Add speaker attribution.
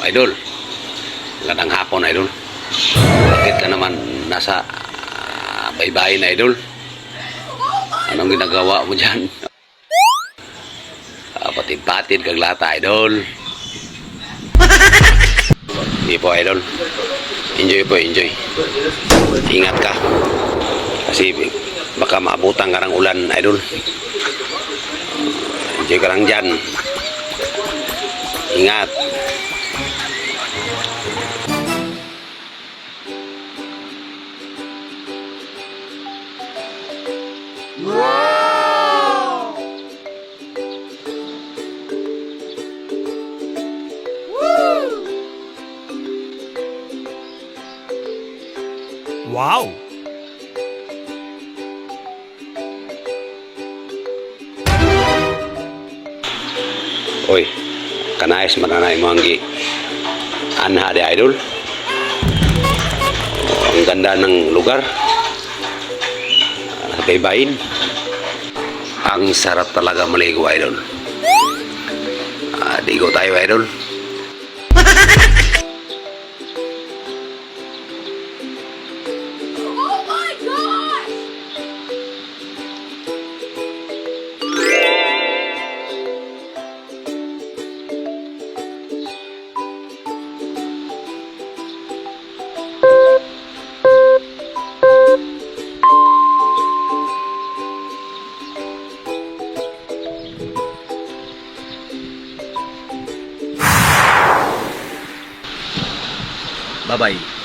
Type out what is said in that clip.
Speaker 1: idol. Magandang hapon, idol. Bakit ka naman nasa baybayin, idol? Anong ginagawa mo dyan? Patid-patid kag lata, idol. Hindi po, idol. Enjoy po, enjoy. Ingat ka. Kasi baka maabutan ka ng ulan, idol. Enjoy ka lang dyan. Ingat.
Speaker 2: Wow!
Speaker 1: Oy, kanais mananay mo ang anha de idol. Ang ganda ng lugar. Baybayin. Ang sarap talaga maligo, idol. Digo tayo, idol.
Speaker 3: Bye-bye.